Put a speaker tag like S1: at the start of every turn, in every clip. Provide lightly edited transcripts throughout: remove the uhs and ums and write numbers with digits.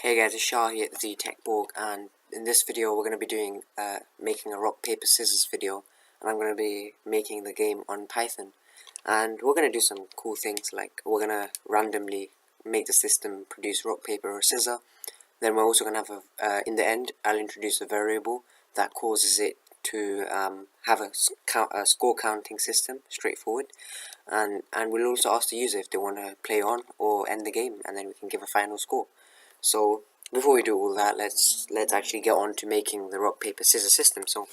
S1: Hey guys, it's Shah here at the Tech Borg, and in this video we're going to be doing making a rock paper scissors video, and I'm going to be making the game on Python. And we're going to do some cool things, like we're going to randomly make the system produce rock paper or scissor. Then we're also going to have in the end I'll introduce a variable that causes it to have a score counting system, straightforward. And we'll also ask the user if they want to play on or end the game, and then we can give a final score. So before we do all that, let's actually get on to making the rock paper scissors system. So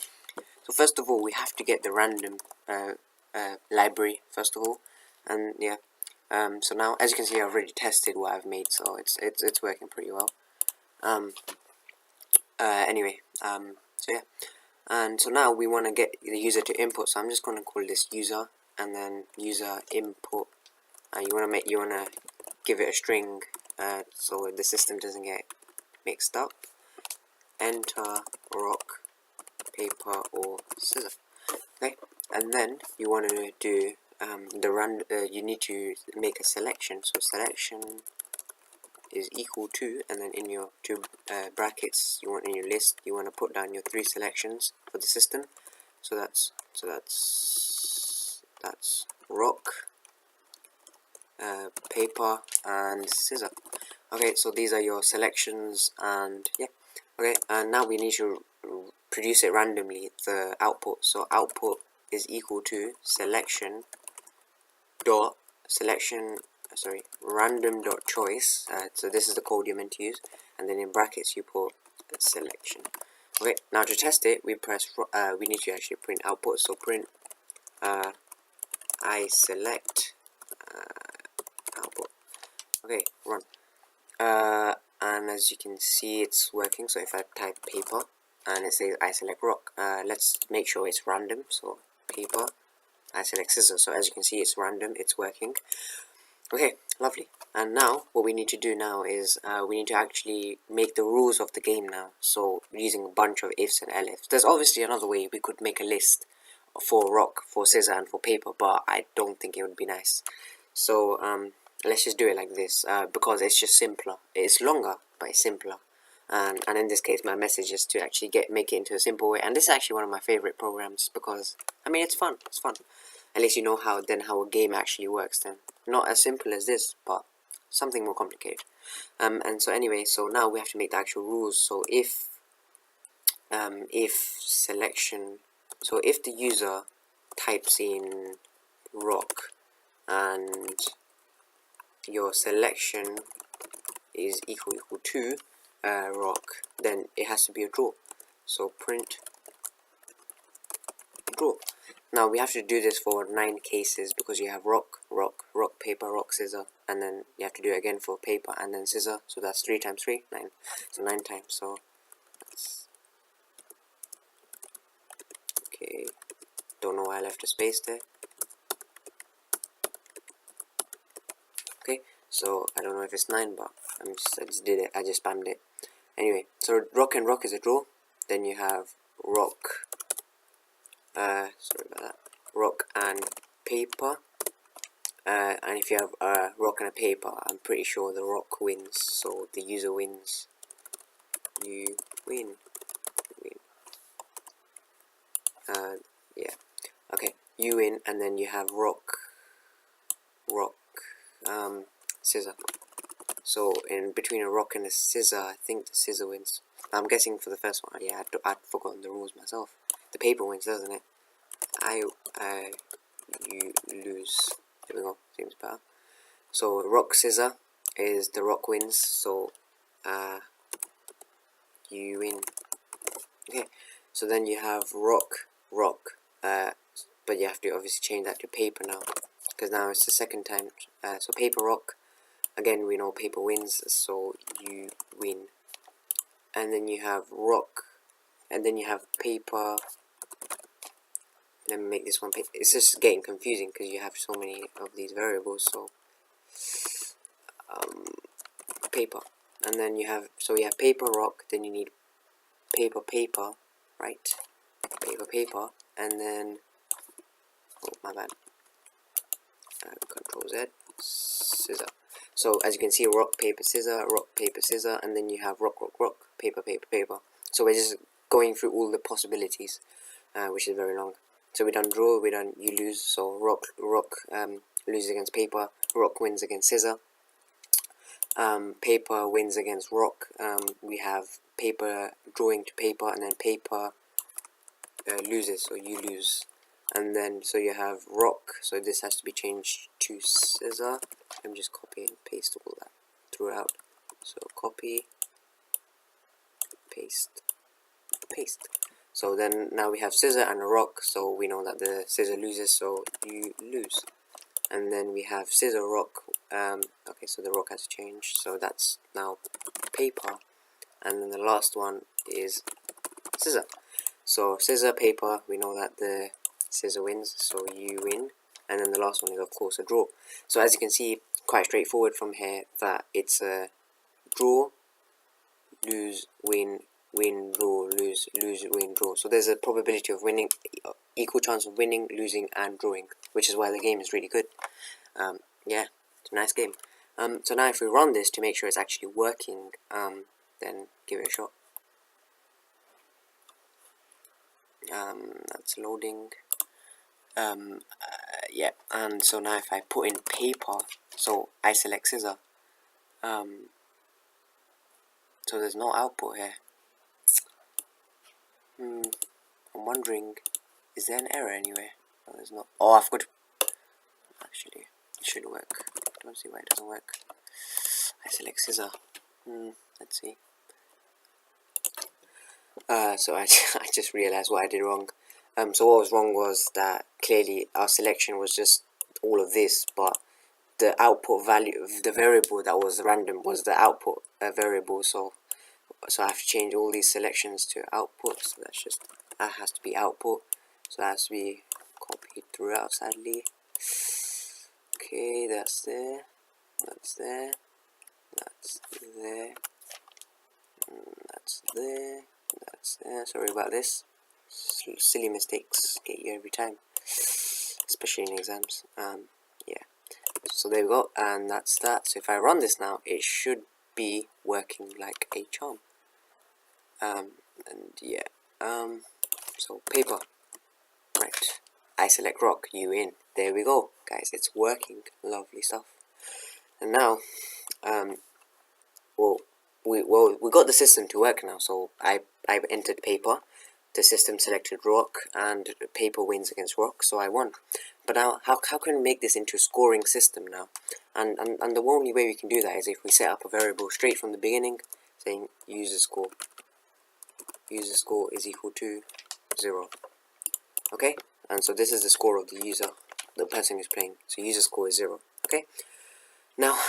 S1: first of all, we have to get the random library first of all, and yeah. So now, as you can see, I've already tested what I've made, so it's working pretty well. Anyway, so yeah, and so now we want to get the user to input. So I'm just going to call this user, and then user input. You want to give it a string. So the system doesn't get mixed up. Enter rock, paper, or scissor. Okay, and then you want to do you need to make a selection. So selection is equal to, and then in your two brackets you want in your list, you want to put down your 3 selections for the system. So that's rock, paper, and scissor. Okay, so these are your selections, and yeah. Okay, and now we need to produce it randomly, the output. So output is equal to random dot choice. So this is the code you're meant to use, and then in brackets you put selection. Okay, now to test it, we need to actually print output. So print I select output. Okay, run. And as you can see, it's working. So if I type paper and it says I select rock, let's make sure it's random. So paper, I select scissors. So as you can see, it's random, it's working. Okay, lovely. And now what we need to do now is we need to actually make the rules of the game now. So using a bunch of ifs and elifs. There's obviously another way. We could make a list for rock, for scissor, and for paper, but I don't think it would be nice. So let's just do it like this, because it's just simpler. It's longer, but it's simpler. And in this case, my message is to actually make it into a simple way. And this is actually one of my favorite programs because, I mean, it's fun. It's fun. At least you know how a game actually works then. Not as simple as this, but something more complicated. And so anyway, so now we have to make the actual rules. So if selection, so if the user types in rock and your selection is equal to rock, then it has to be a draw. So print draw. Now we have to do this for 9 cases because you have rock, paper, rock, scissor, and then you have to do it again for paper and then scissor. So that's 3 times 3, 9. So 9 times. So that's okay. Don't know why I left a space there. Okay, so I don't know if it's 9, but I just did it. I just spammed it. Anyway, so rock and rock is a draw. Then you have rock. Sorry about that. Rock and paper. And if you have a rock and a paper, I'm pretty sure the rock wins. So the user wins. You win. Yeah. Okay. You win, and then you have rock, scissor. So in between a rock and a scissor, I think the scissor wins. I'm guessing for the first one. Yeah, I'd forgotten the rules myself. The paper wins, doesn't it? You lose. There we go. Seems better. So rock scissor is the rock wins. So you win. Okay. So then you have rock. But you have to obviously change that to paper now, because now it's the second time. So paper rock. Again, we know paper wins, so you win. And then you have rock, and then you have paper. Let me make this one paper. It's just getting confusing because you have so many of these variables. So paper, and then you have paper rock. Then you need paper, right? Paper, and then my bad. Control Z, scissor. So as you can see, rock, paper, scissor, and then you have rock, rock, rock, paper, paper, paper. So we're just going through all the possibilities, which is very long. So we done draw, we done you lose. So rock, loses against paper. Rock wins against scissor. Paper wins against rock. We have paper drawing to paper, and then paper loses, so you lose. And then so you have rock, so this has to be changed to scissor. Let me just copy and paste all that throughout. So copy, paste, paste. So then now we have scissor and a rock, so we know that the scissor loses, so you lose. And then we have scissor, rock. Okay, so the rock has changed, so that's now paper. And then the last one is scissor. So scissor, paper, we know that the scissor wins, so you win. And then the last one is of course a draw. So as you can see, quite straightforward from here, that it's a draw, lose, win, win, draw, lose, lose, win, draw. So there's a probability of winning, equal chance of winning, losing, and drawing, which is why the game is really good. Yeah, it's a nice game. So now if we run this to make sure it's actually working, then give it a shot. That's loading. Yeah, and so now if I put in paper, so I select scissor, so there's no output here. I'm wondering, is there an error anywhere? No, there's not. Oh, I've got to, actually, it should work. Don't see why it doesn't work. I select scissor. Let's see. So I just realized what I did wrong. So what was wrong was that clearly our selection was just all of this, but the output value of the variable that was random was the output variable. So I have to change all these selections to output. So that has to be output. So that has to be copied throughout. Sadly. Okay, that's there. That's there. That's there. That's there. That's there. Sorry about this. Silly mistakes get you every time, especially in exams. Yeah. So there we go, and that's that. So if I run this now, it should be working like a charm. And yeah. So paper. Right. I select rock. You in. There we go, guys. It's working. Lovely stuff. And now, we got the system to work now. So I've entered paper. The system selected rock, and paper wins against rock, so I won. But now, how can we make this into a scoring system now? And the only way we can do that is if we set up a variable straight from the beginning, saying user score. User score is equal to 0. Okay? And so this is the score of the user, the person who's playing. So user score is 0. Okay? Now,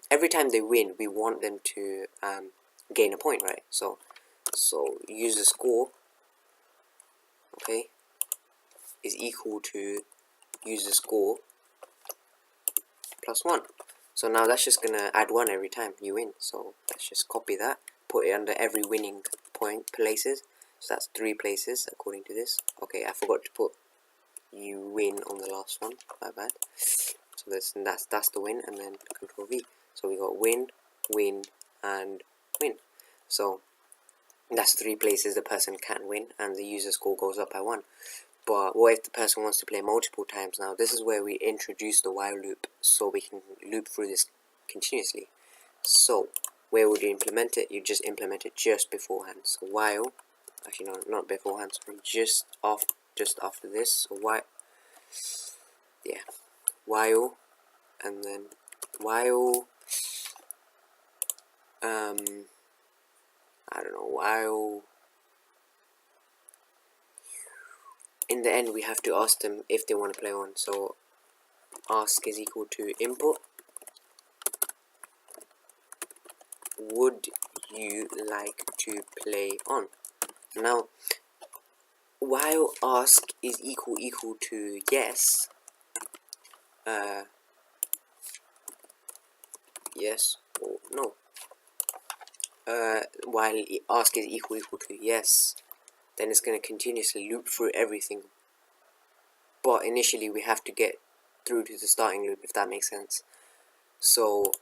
S1: every time they win, we want them to gain a point, right? So user score, okay, is equal to user score plus 1. So now that's just gonna add 1 every time you win. So let's just copy that, put it under every winning point places. So that's 3 places according to this. Okay, I forgot to put you win on the last one. My bad. So that's the win, and then Control V. So we got win, win, and win. So that's 3 places the person can win, and the user score goes up by 1. But what if the person wants to play multiple times now? This is where we introduce the while loop, so we can loop through this continuously. So where would you implement it? You just implement it just beforehand. So while, actually no, not beforehand, sorry, just after this. So while, and then while, I don't know, while. In the end, we have to ask them if they want to play on. So ask is equal to input. Would you like to play on? Now, while ask is equal to yes, yes or no. While ask is equal to yes, then it's going to continuously loop through everything. But initially we have to get through to the starting loop, if that makes sense. So